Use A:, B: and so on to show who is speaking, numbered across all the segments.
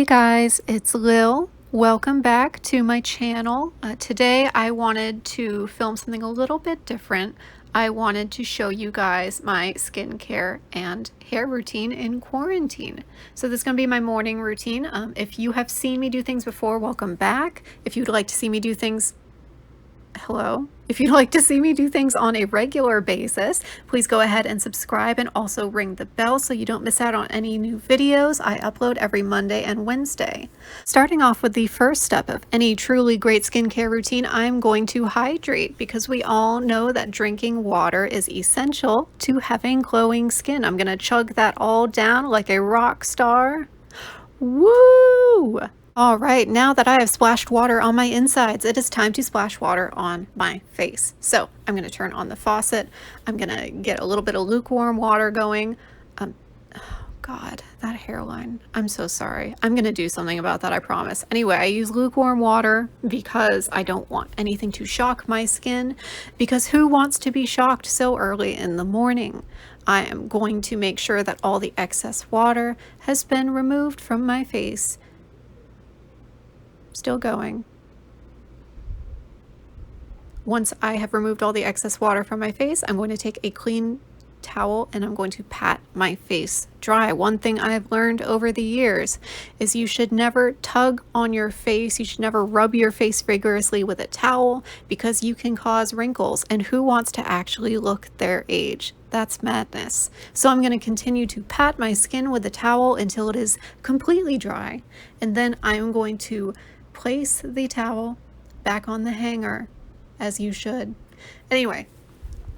A: Hey guys, it's Lil. Welcome back to my channel. Today I wanted to film something a little bit different. I wanted to show you guys my skincare and hair routine in quarantine. So this is going to be my morning routine. If you have seen me do things before, welcome back. If you'd like to see me do things hello. If you'd like to see me do things on a regular basis, please go ahead and subscribe and also ring the bell so you don't miss out on any new videos. I upload every Monday and Wednesday. Starting off with the first step of any truly great skincare routine, I'm going to hydrate because we all know that drinking water is essential to having glowing skin. I'm going to chug that all down like a rock star. Woo! All right, now that I have splashed water on my insides, it is time to splash water on my face. So I'm going to turn on the faucet. I'm going to get a little bit of lukewarm water going. Oh God, that hairline. I'm so sorry. I'm going to do something about that, I promise. Anyway, I use lukewarm water because I don't want anything to shock my skin, because who wants to be shocked so early in the morning? I am going to make sure that all the excess water has been removed from my face. Still going. Once I have removed all the excess water from my face, I'm going to take a clean towel and I'm going to pat my face dry. One thing I've learned over the years is you should never tug on your face. You should never rub your face vigorously with a towel because you can cause wrinkles, and who wants to actually look their age? That's madness. So I'm going to continue to pat my skin with a towel until it is completely dry, and then I'm going to place the towel back on the hanger, as you should. Anyway,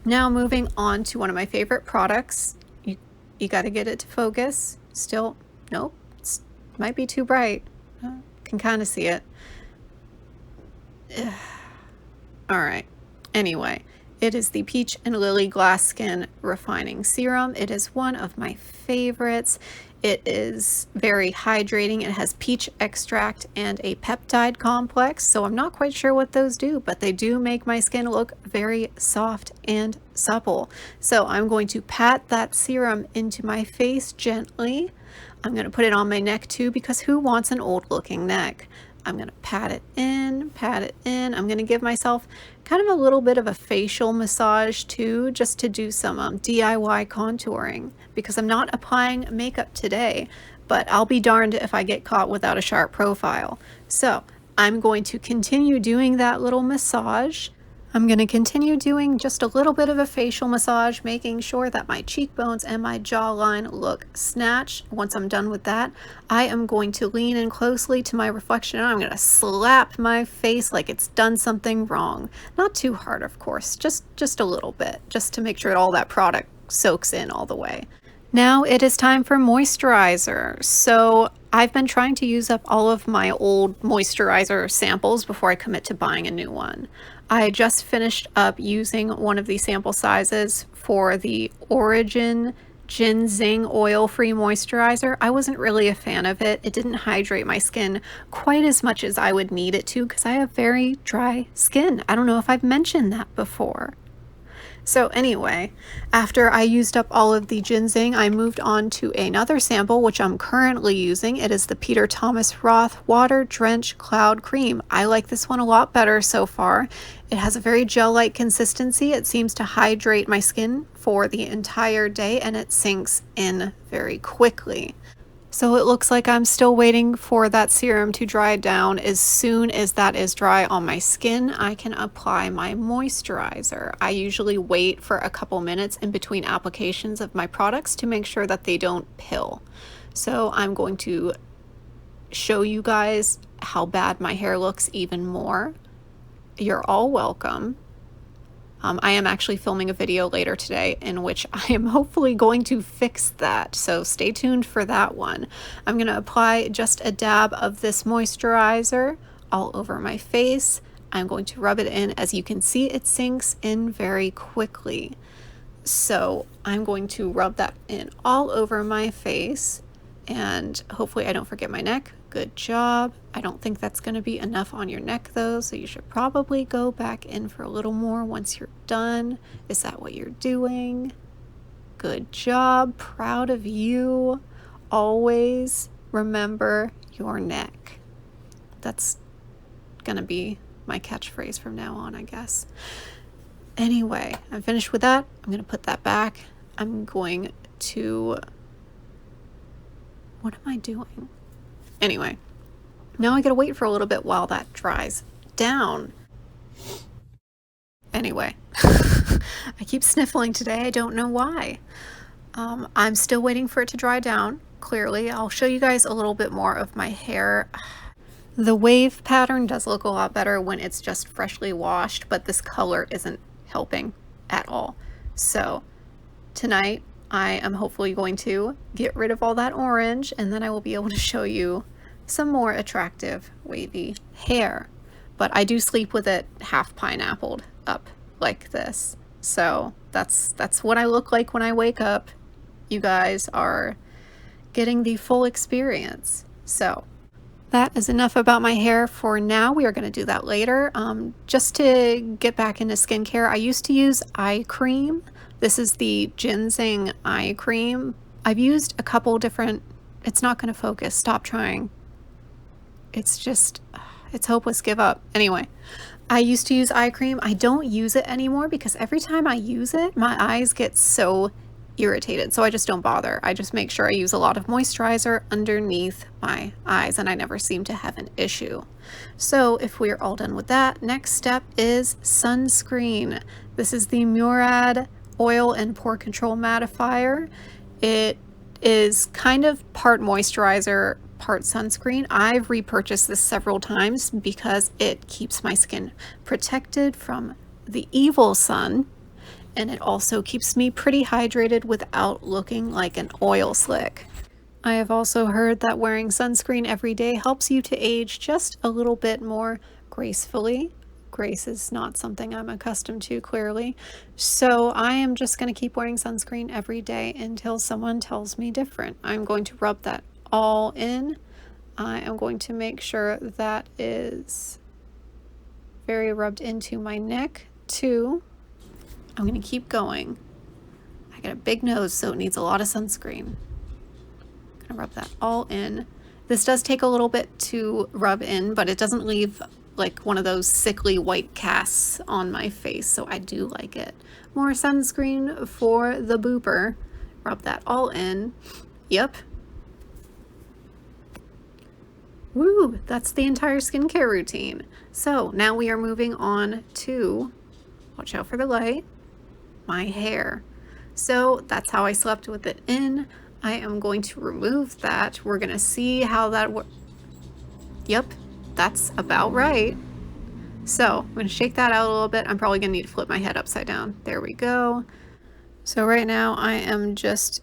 A: now moving on to one of my favorite products. You got to get it to focus. Still, nope, it might be too bright. Can kind of see it. All right. Anyway, it is the Peach and Lily Glass Skin Refining Serum. It is one of my favorites. It is very hydrating. It has peach extract and a peptide complex, so I'm not quite sure what those do, but they do make my skin look very soft and supple. So I'm going to pat that serum into my face gently. I'm going to put it on my neck too, because who wants an old looking neck? I'm going to pat it in, pat it in. I'm going to give myself kind of a little bit of a facial massage too, just to do some DIY contouring, because I'm not applying makeup today, but I'll be darned if I get caught without a sharp profile. So I'm going to continue doing that little massage. I'm going to continue doing just a little bit of a facial massage, making sure that my cheekbones and my jawline look snatched. Once I'm done with that, I am going to lean in closely to my reflection and I'm going to slap my face like it's done something wrong. Not too hard, of course, just a little bit, just to make sure that all that product soaks in all the way. Now it is time for moisturizer. So I've been trying to use up all of my old moisturizer samples before I commit to buying a new one. I just finished up using one of the sample sizes for the Origin Ginzing oil-free moisturizer. I wasn't really a fan of it. It didn't hydrate my skin quite as much as I would need it to, because I have very dry skin. I don't know if I've mentioned that before. So anyway, after I used up all of the Ginzing, I moved on to another sample, which I'm currently using. It is the Peter Thomas Roth Water Drench Cloud Cream. I like this one a lot better so far. It has a very gel-like consistency. It seems to hydrate my skin for the entire day, and it sinks in very quickly. So it looks like I'm still waiting for that serum to dry down. As soon as that is dry on my skin, I can apply my moisturizer. I usually wait for a couple minutes in between applications of my products to make sure that they don't pill. So I'm going to show you guys how bad my hair looks even more. You're all welcome. I am actually filming a video later today in which I am hopefully going to fix that, so stay tuned for that one. I'm going to apply just a dab of this moisturizer all over my face. I'm going to rub it in. As you can see, it sinks in very quickly. So I'm going to rub that in all over my face, and hopefully I don't forget my neck. Good job. I don't think that's going to be enough on your neck though, so you should probably go back in for a little more once you're done. Is that what you're doing? Good job. Proud of you. Always remember your neck. That's gonna be my catchphrase from now on, I guess. Anyway, I'm finished with that. I'm gonna put that back. I'm going to, what am I doing? Anyway, now I gotta wait for a little bit while that dries down. Anyway, I keep sniffling today. I don't know why. I'm still waiting for it to dry down. Clearly, I'll show you guys a little bit more of my hair. The wave pattern does look a lot better when it's just freshly washed, but this color isn't helping at all. So tonight I am hopefully going to get rid of all that orange, and then I will be able to show you some more attractive wavy hair. But I do sleep with it half pineappled up like this. So that's what I look like when I wake up. You guys are getting the full experience. So that is enough about my hair for now. We are going to do that later. Just to get back into skincare, I used to use eye cream. This is the Ginzing eye cream. I've used a couple different, it's not going to focus. Stop trying. It's just, it's hopeless. Give up. Anyway, I used to use eye cream. I don't use it anymore because every time I use it, my eyes get so irritated. So I just don't bother. I just make sure I use a lot of moisturizer underneath my eyes, and I never seem to have an issue. So if we're all done with that, next step is sunscreen. This is the Murad Oil and Pore Control Mattifier. It is kind of part moisturizer, part sunscreen. I've repurchased this several times because it keeps my skin protected from the evil sun, and it also keeps me pretty hydrated without looking like an oil slick. I have also heard that wearing sunscreen every day helps you to age just a little bit more gracefully. Grace is not something I'm accustomed to, clearly. So I am just going to keep wearing sunscreen every day until someone tells me different. I'm going to rub that all in. I am going to make sure that is very rubbed into my neck too. I'm going to keep going. I got a big nose, so it needs a lot of sunscreen. I'm going to rub that all in. This does take a little bit to rub in, but it doesn't leave like one of those sickly white casts on my face, so I do like it. More sunscreen for the booper. Rub that all in. Yep. Woo, that's the entire skincare routine. So now we are moving on to, watch out for the light, my hair. So that's how I slept with it in. I am going to remove that. We're gonna see how that works. Yep, that's about right. So I'm gonna shake that out a little bit. I'm probably gonna need to flip my head upside down. There we go. So right now I am just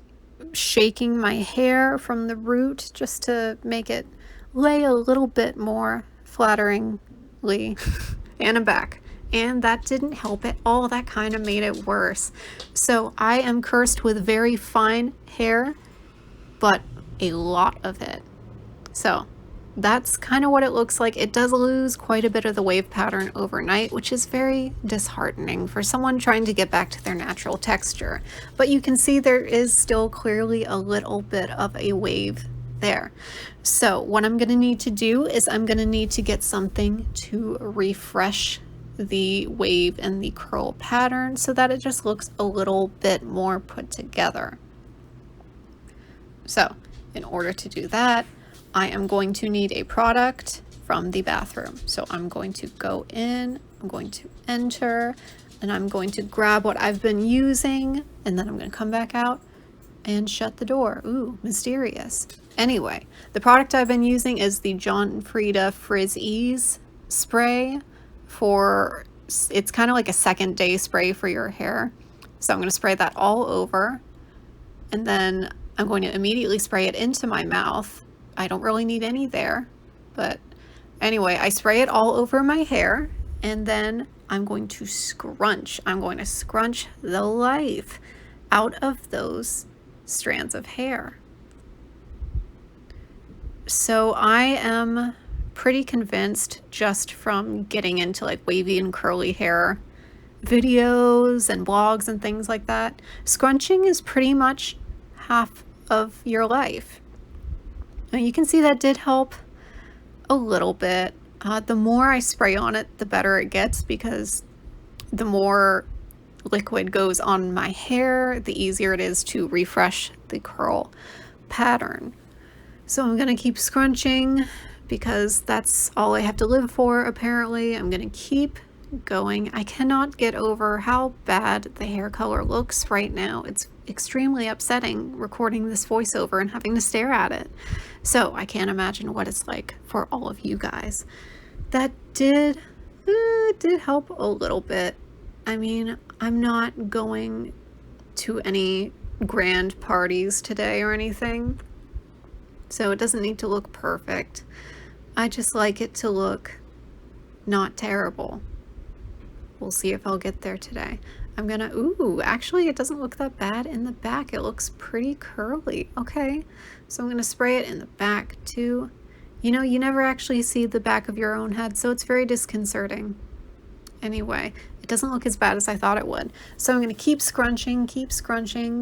A: shaking my hair from the root just to make it lay a little bit more flatteringly. And I'm back. And that didn't help at all. That kind of made it worse. So I am cursed with very fine hair, but a lot of it. So that's kind of what it looks like. It does lose quite a bit of the wave pattern overnight, which is very disheartening for someone trying to get back to their natural texture. But you can see there is still clearly a little bit of a wave there. So what I'm going to need to do is I'm going to need to get something to refresh the wave and the curl pattern so that it just looks a little bit more put together. So in order to do that, I am going to need a product from the bathroom. So I'm going to go in, I'm going to enter, and I'm going to grab what I've been using, and then I'm going to come back out and shut the door. Ooh, mysterious. Anyway, the product I've been using is the Frieda Frizz spray. It's kind of like a second day spray for your hair. So I'm going to spray that all over, and then I'm going to immediately spray it into my mouth. I don't really need any there, but anyway, I spray it all over my hair, and then I'm going to scrunch. I'm going to scrunch the life out of those strands of hair. So I am pretty convinced, just from getting into like wavy and curly hair videos and blogs and things like that, scrunching is pretty much half of your life. Now you can see that did help A little bit. The more I spray on it, the better it gets, because the more liquid goes on my hair, the easier it is to refresh the curl pattern. So I'm gonna keep scrunching because that's all I have to live for, apparently. I'm gonna keep going. I cannot get over how bad the hair color looks right now. It's extremely upsetting recording this voiceover and having to stare at it. So I can't imagine what it's like for all of you guys. That did help a little bit. I mean, I'm not going to any grand parties today or anything, so it doesn't need to look perfect. I just like it to look not terrible. We'll see if I'll get there today. I'm gonna, ooh, actually it doesn't look that bad in the back. It looks pretty curly. Okay, so I'm gonna spray it in the back too. You know, you never actually see the back of your own head, so it's very disconcerting. Anyway, it doesn't look as bad as I thought it would. So I'm gonna keep scrunching,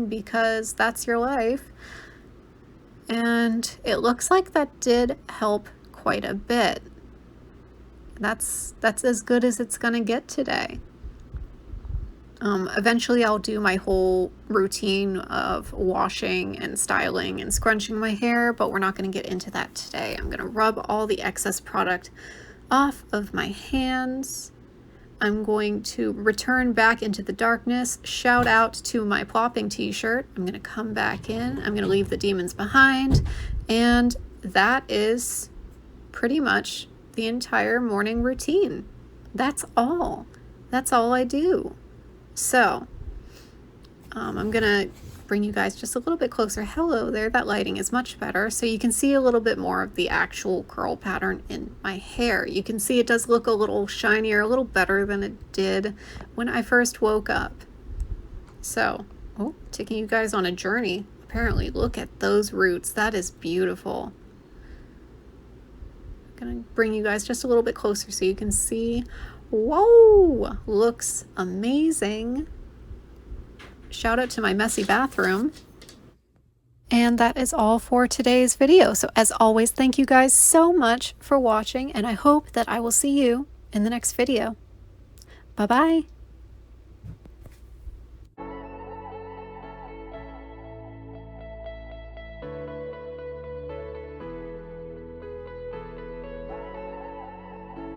A: because that's your life. And it looks like that did help quite a bit. That's as good as it's gonna get today. Eventually I'll do my whole routine of washing and styling and scrunching my hair, but we're not gonna get into that today. I'm gonna rub all the excess product off of my hands. I'm going to return back into the darkness, shout out to my plopping t-shirt. I'm gonna come back in, I'm gonna leave the demons behind, and that is pretty much the entire morning routine. That's all I do. So I'm gonna bring you guys just a little bit closer. Hello there, that lighting is much better, so you can see a little bit more of the actual curl pattern in my hair. You can see it does look a little shinier, a little better than it did when I first woke up. So, oh, taking you guys on a journey. Apparently, look at those roots. That is beautiful. I'm gonna bring you guys just a little bit closer so you can see. Whoa, looks amazing. Shout out to my messy bathroom. And that is all for today's video. So as always, thank you guys so much for watching, and I hope that I will see you in the next video. Bye-bye.